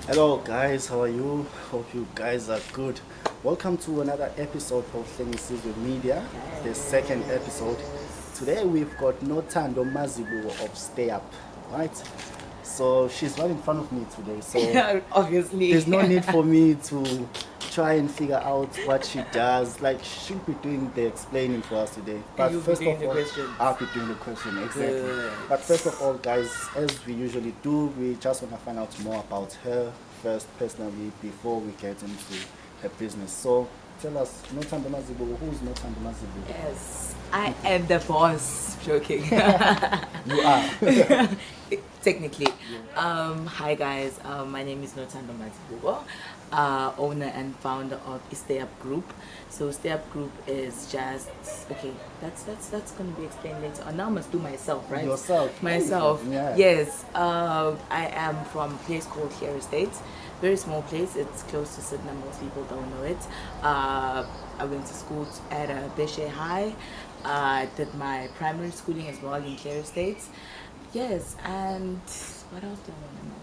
Hello guys, how are you? Hope you guys are good. Welcome to another episode of Sizwe Media, the second episode. Today we've got Nothando Mazibuko of stayup, right? So she's right in front of me today, so obviously there's no need for me to try and figure out what she does. Like she'll be doing the explaining for us today. But you'll first be doing of the all, questions. I'll be doing the question exactly. Good. But first of all, guys, as we usually do, we just want to find out more about her first personally before we get into her business. So tell us, Nothando Mazibuko, who's Nothando Mazibuko? Yes, I am the boss. Joking. You are. Technically. Hi guys, my name is Nothando Mazibuko, owner and founder of stayup Group. So stayup Group is just okay. That's gonna be explained later. Now I must do myself, right? Yourself. Myself. Yeah. Yes. I am from a place called Here Estate. Very small place. It's close to Sydney. Most people don't know it. I went to school at Beshe High. I did my primary schooling as well in Clare Estates. Yes, and what else do I want to know?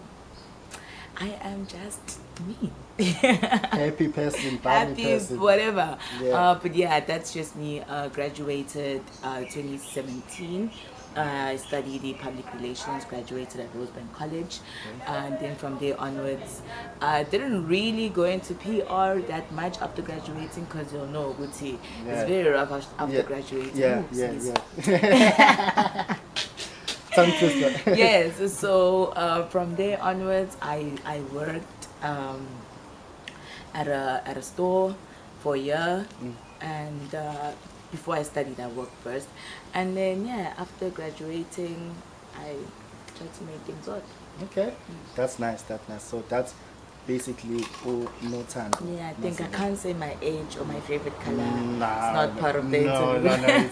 I am just me. Happy person, Happy, person. whatever. Yeah. But yeah, that's just me. Graduated 2017. I studied the public relations, graduated at Rosebank College, and then from there onwards, I didn't really go into PR that much after graduating because you'll know, Guti, it's very rough after graduating. Yeah, Oops, yeah, yes. yeah. Tongue twister. Yes, so from there onwards, I worked at a store for a year, and before I studied, I worked first, and then yeah, after graduating, I tried to make things work. Okay, that's nice. That's nice. So that's basically Nothando. Yeah, I think I can't say my age or my favorite color. Nah, it's not part of the no, interview. no.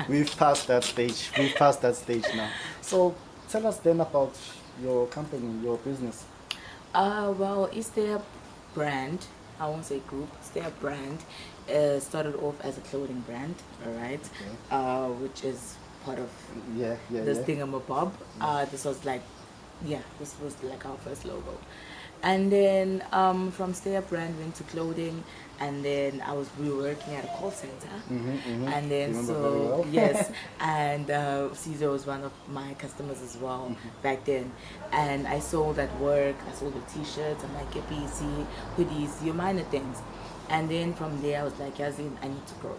We've passed that stage. We've passed that stage now. So tell us then about your company, your business. Well, it's their brand. I won't say group. It's their brand. Started off as a clothing brand, all right, which is part of this thingamabob. This was like, this was like our first logo. And then from stayup brand went to clothing, and then we were working at a call center, and then so yes, and Caesar was one of my customers as well back then, and I sold at work. I sold the t-shirts and like ikesi, hoodies, your minor things, and then from there I was like, Yazin, I need to grow.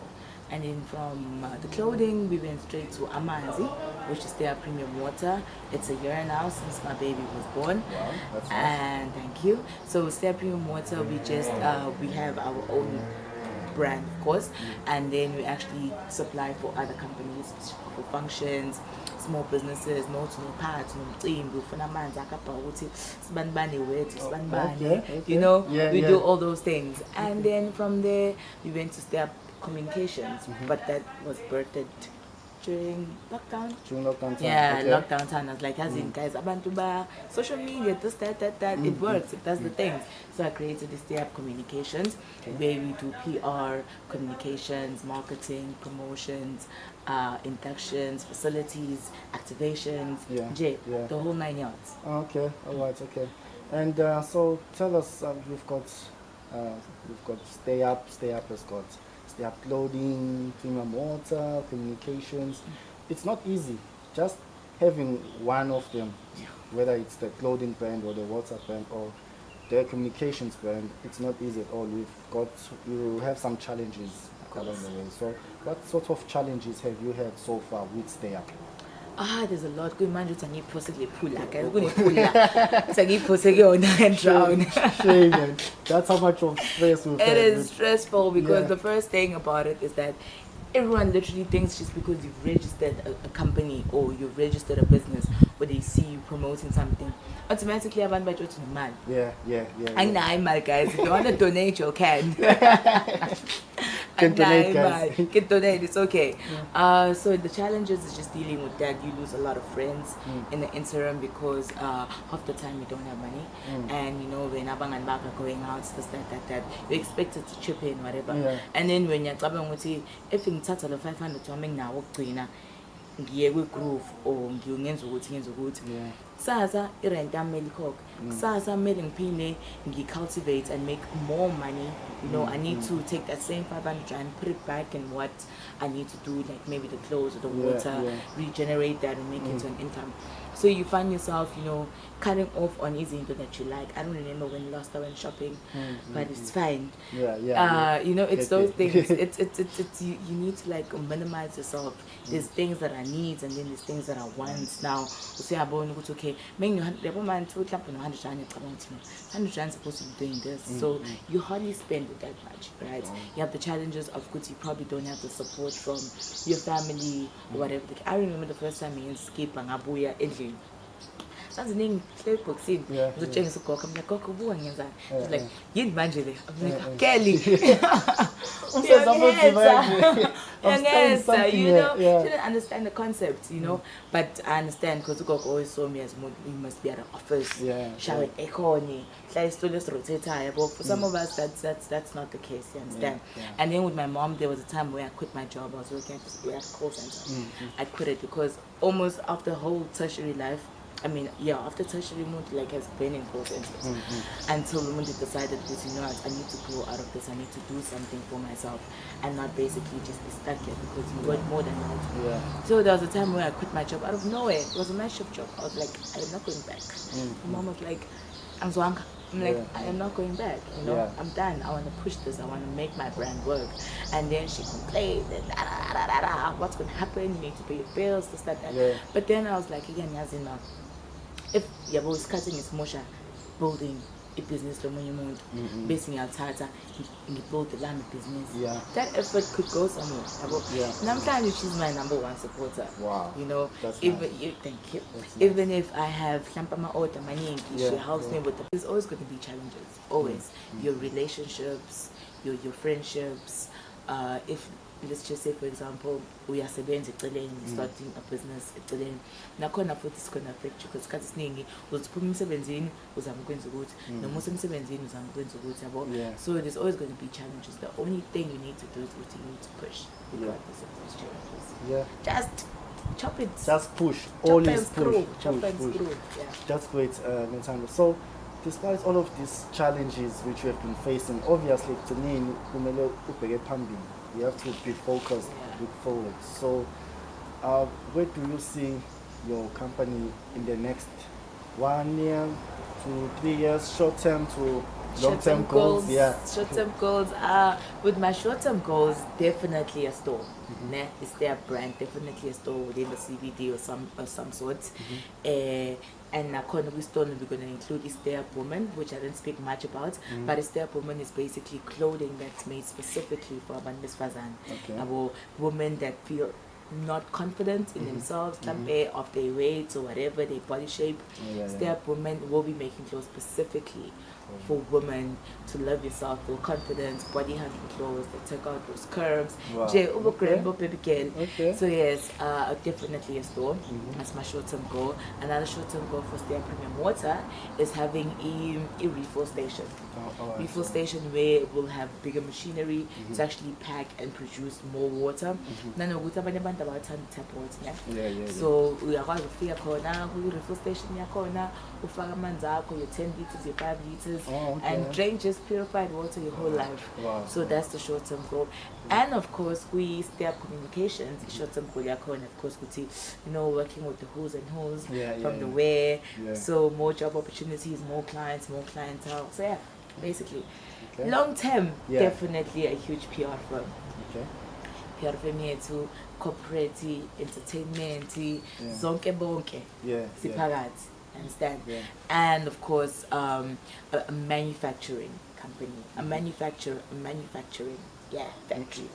And then from the clothing, we went straight to Amanzi, which is their premium water. It's a year now since my baby was born. Wow, that's nice. And thank you. So it's their premium water. We just we have our own brand, of course, and then we actually supply for other companies for functions, small businesses, no parts, you know, we do all those things. And then from there, we went to step communications, but that was birthed during lockdown. During lockdown time. Yeah, lockdown time. I was like, as in guys, abantu ba social media, this, that, it works, it does the things. So I created this stayup communications where we do PR, communications, marketing, promotions, inductions, facilities, activations, the whole 9 yards. Okay, alright, okay. And so tell us, we've got stayup has got stayup clothing, premium water, communications. It's not easy just having one of them, whether it's the clothing brand or the water brand or the communications brand. It's not easy at all. You have some challenges along the way. So what sort of challenges have you had so far with stayup? There's a lot. Good man, and drown. Shame, that's how much of stress we've had. It is stressful because the first thing about it is that everyone literally thinks just because you've registered a company or you've registered a business or they see you promoting something, automatically abantu bajothi nemali. Yeah. My guys, if you want to donate, you can. Can donate, guys. Can donate, it's okay. So the challenges is just dealing with that. You lose a lot of friends in the interim because half the time you don't have money, and you know when abangani bakho going out, this, that, you're expected to chip in whatever, and then when you're cabanga ukuthi if ngithatha lo 500 wami nginawo ukugcina ngiye kwi-groove or ngenza ukuthi kusasa irenta meli khokha, kusasa meli ngiphinde ngi-cultivate and make more money. You know, I need to take that same 500 rand, put it back in what I need to do, like maybe the clothes or the water, regenerate that and make it to an income. So you find yourself, you know, cutting off on izinto that you like. I don't remember when last I went shopping, but it's fine. You know, it's those things. It's you need to like minimize yourself. There's things that are needs and then there's things that are wants. Now, you say about okay, man, you have 100 rand supposed to be doing this, so you hardly spend it that much, right? You have the challenges of course you probably don't have the support from your family or whatever. I remember the first time in skip and abuya ending. That's the name book scene. The James Cook, I'm like, Coco, she's like, you manje le. I'm like, Kelly. You know, she didn't understand the concept, you know, but I understand because Coco always saw me as more, you must be at the office, showering economy, but for some of us that's not the case, you understand. And then with my mom, there was a time where I quit my job. I was working at a call center. I quit it because almost after the whole tertiary life, I mean, after tertiary Mundi like has been in call centers until Mundi decided that, you know, I need to grow out of this. I need to do something for myself and not basically just be stuck here because you work more than that. So there was a time where I quit my job out of nowhere. It was a night shift job. I was like, I am not going back. My mom was like, I'm like, I am not going back, you know, I'm done. I want to push this. I want to make my brand work. And then she complained, and what's going to happen? You need to pay your bills, this, that. But then I was like, again, Yazina, if you're always cutting its motion, building a business, basing our tata, you build the land business. That effort could go somewhere. And I'm trying to choose my #1 supporter. Wow. You know, that's even nice. Thank you. That's even if I have Shampama Ota Mani, she helps me with there's always going to be challenges. Always. Your relationships, your friendships, if let's just say for example we are starting a business nakhona futhi it's going to affect you because isikhathi esiningi uzophuma emsebenzini uzama ukwenza ukuthi noma usemsebenzini uzama ukwenza ukuthi yabo. So there's always going to be challenges. The only thing you need to do is what you need to push regardless of those challenges. Just chop it, just push, always push. Chop and screw. That's great, Nothando. So despite all of these challenges which you have been facing, obviously you have to be focused, look forward. So where do you see your company in the next 1 year to 3 years, short-term to long-term goals? Short-term goals are, with my short-term goals, definitely a store. It's their brand, definitely a store within the CBD or some sort. And we store we're going to include stayup woman, which I didn't speak much about, but stayup woman is basically clothing that's made specifically for Abandes Fazan. About women that feel not confident in themselves, of their weight or whatever, their body shape. Stayup women will be making clothes specifically for women to love yourself, feel confident, body hugging clothes that take out those curves. So yes, definitely a store. That's my short-term goal. Another short-term goal for Stay Premium Water is having a refill station. Refill station where we'll have bigger machinery to actually pack and produce more water. So we are going to figure out refill station your 10 liters, your 5 liters, and drink just purified water your whole life. So that's the short-term goal. And of course, we stay up communications. Short-term goal, and of course, we working with the who's and who's from the where. So more job opportunities, more clients, more clientele. So basically, long-term, definitely a huge PR firm. PR firm here to corporate, entertainment, zonke bonke, siphakathi. Understand? And of course, a manufacturing company, a manufacturing factory.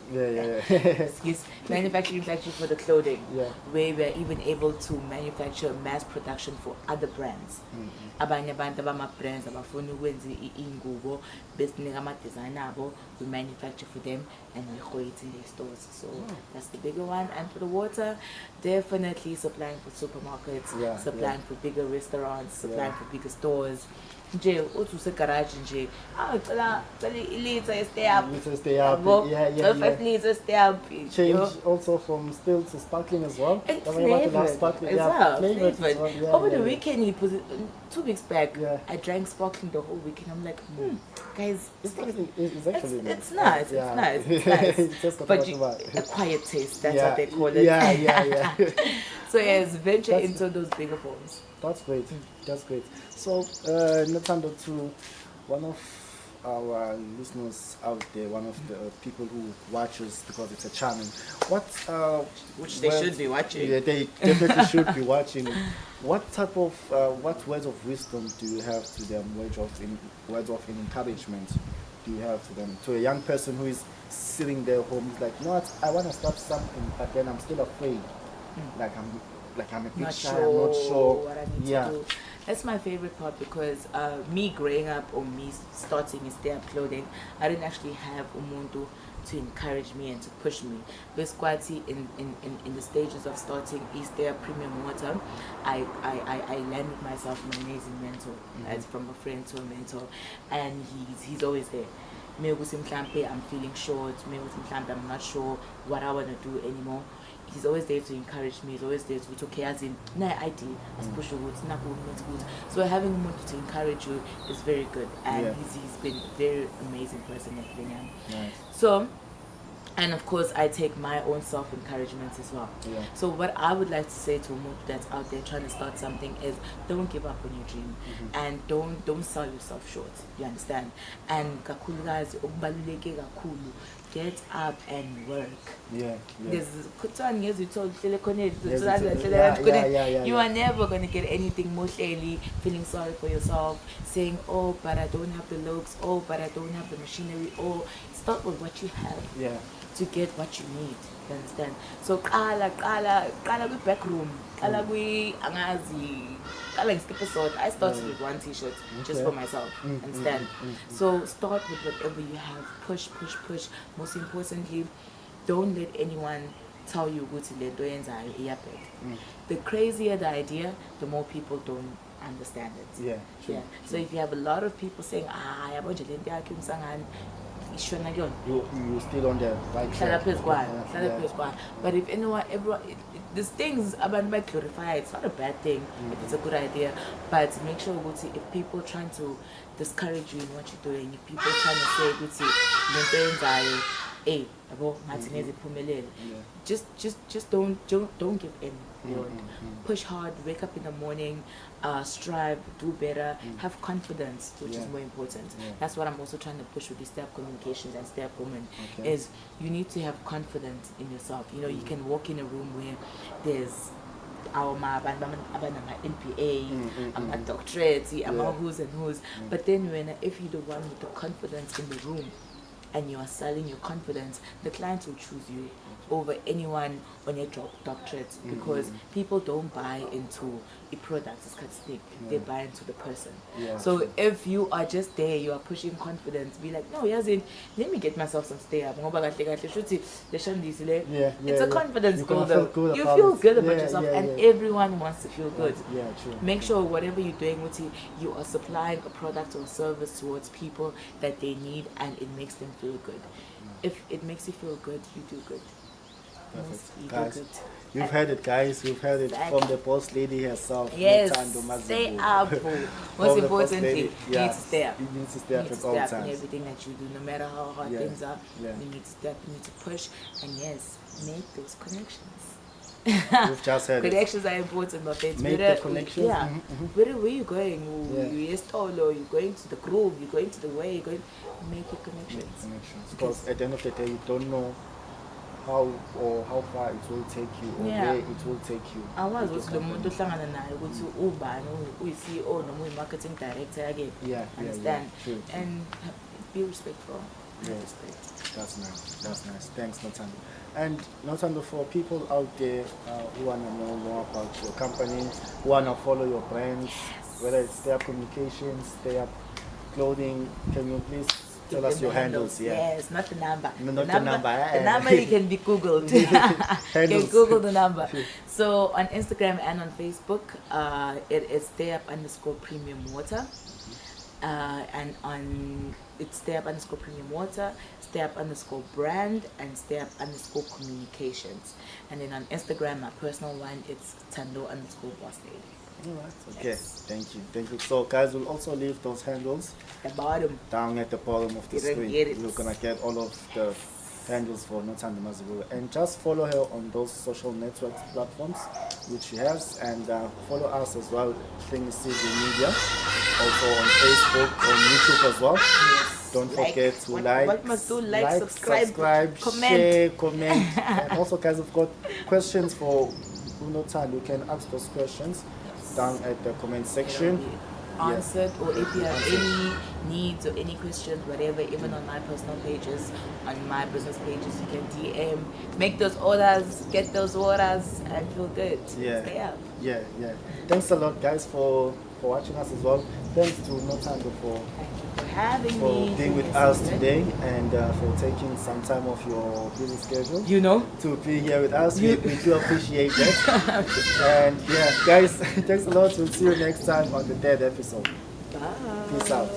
Manufacturing factory for the clothing, where we're even able to manufacture mass production for other brands. Abanye abantu abama brands abafuna ukwenza ingubo besinika ama design abo, we manufacture for them and we hold it in their stores. So that's the bigger one. And for the water, definitely supplying for supermarkets, supplying for bigger restaurants, supplying for bigger stores. Nje uthi usegarage nje cela ilitha stay up So 5 liters stay up. Change also from still to sparkling as well. And flavored sparkling. Flavored. Over the weekend, he put it 2 weeks back. I drank sparkling the whole weekend. I'm like, guys, it's actually it's nice. It's nice. It's nice. It's just but a quiet taste. That's what they call it. So yes, venture into those bigger forms. That's great. That's great. So, Nothando, to one of our listeners out there, one of the people who watches because it's a channel, which they should be watching. Yeah, they definitely should be watching. What type of what words of wisdom do you have to them? Words of encouragement do you have to them? To a young person who is sitting there home, he's like, you know what, I want to start something, but then I'm still afraid. I'm a bit shy, I'm not sure what I need to do. That's my favorite part because me growing up or me starting in stay-up clothing, I didn't actually have umuntu to encourage me and to push me. Because in the stages of starting stay-up premium water, I landed myself an amazing mentor, as from a friend to a mentor, and he's always there. I'm feeling short, I'm not sure what I want to do anymore. He's always there to encourage me. He's always there to okay, as in, ID, as push you, it's not good. So having someone to encourage you is very good, and he's been a very amazing person at Linyan. Nice. So, and of course, I take my own self-encouragement as well. So what I would like to say to Umuntu that's out there trying to start something is don't give up on your dream, and don't sell yourself short. You understand? And kakhulukazi okubaluleke kakhulu, get up and work. You are never going to get anything more lately feeling sorry for yourself, saying, oh, but I don't have the looks, oh, but I don't have the machinery. Oh, start with what you have to get what you need. You understand? So qala kwi back room, qala kwi angazi, qala skip episode. I started with 1 t-shirt just for myself. Understand? So start with whatever you have. Push. Most importantly, don't let anyone tell you what to let do. The crazier the idea, the more people don't understand it. True. So if you have a lot of people saying, you still on the right track. But if everyone, these things about my glorify, it's not a bad thing if it's a good idea. But make sure if people trying to discourage you in what you're doing, if people trying to say, hey, just don't give in. Push hard, wake up in the morning, strive, do better, have confidence, which is more important. That's what I'm also trying to push with the step communications and step women, is you need to have confidence in yourself. You know, you can walk in a room where there's our NPA, our doctorate, our who's and who's, but then if you're the one with the confidence in the room and you are selling your confidence, the clients will choose you over anyone on your doctorate, because people don't buy into a product, it's cut stick, they buy into the person. So if you are just there, you are pushing confidence, be like, no, let me get myself some stay up. It's a confidence builder. You feel good about yourself, and everyone wants to feel good. Make sure whatever you're doing with it, you are supplying a product or a service towards people that they need, and it makes them feel good. If it makes you feel good, you do good. Guys, you've heard it, guys. You've heard it from the boss lady herself. Yes, stay up. Most importantly, you need to stay up. You need to stay up at all times. In everything that you do, no matter how hard things are. You need to step, you need to push, and yes, make those connections. We've just heard connections are important, but it's make the connections. Where are you going? You're going to the groove. You're going to the way. You're going. Make your connections. Because at the end of the day, you don't know how far it will take you, or where it will take you. I was lo muntu ohlangana naye ukuthi ubani uyi-CEO noma uyi-marketing director again. Understand? And be respectful. Respect. That's nice. Thanks, Nothando. And Nothando, for people out there who want to know more about your company, who want to follow your brands, whether it's Stay Up Communications, Stay Up Clothing, can you please tell us your handles? Yes, not the number. Not the number. The number you can be Googled. You can Google the number. So on Instagram and on Facebook, it is stayup_premium water. and on it's stayup_premium_water, stayup_brand, and stayup_communications. And then on Instagram, my personal one, it's Thando_boss lady. Alright, okay. Yes. Thank you. So guys, we'll also leave those handles The bottom. down at the bottom of the You don't screen. get it. You're gonna get all of the handles for Nothando Mazibuko, and just follow her on those social network platforms which she has, and follow us as well, Thing Civil Media, also on Facebook, on YouTube as well. Yes. Don't forget to like, what must do? Like, subscribe, comment. share, comment. And also guys, we've got questions for Nothando. You can ask those questions down at the comment section. Answered, or if you have any needs or any questions, whatever, even on my personal pages, on my business pages, you can DM, make those orders, get those orders, and feel good. Stay up. Yeah. Thanks a lot, guys, for watching us as well. Thanks to Nothando for Having me, being with us today, and for taking some time off your busy schedule, to be here with us. We do appreciate that. And yeah, guys, thanks a lot. We'll see you next time on the third episode. Bye. Peace out.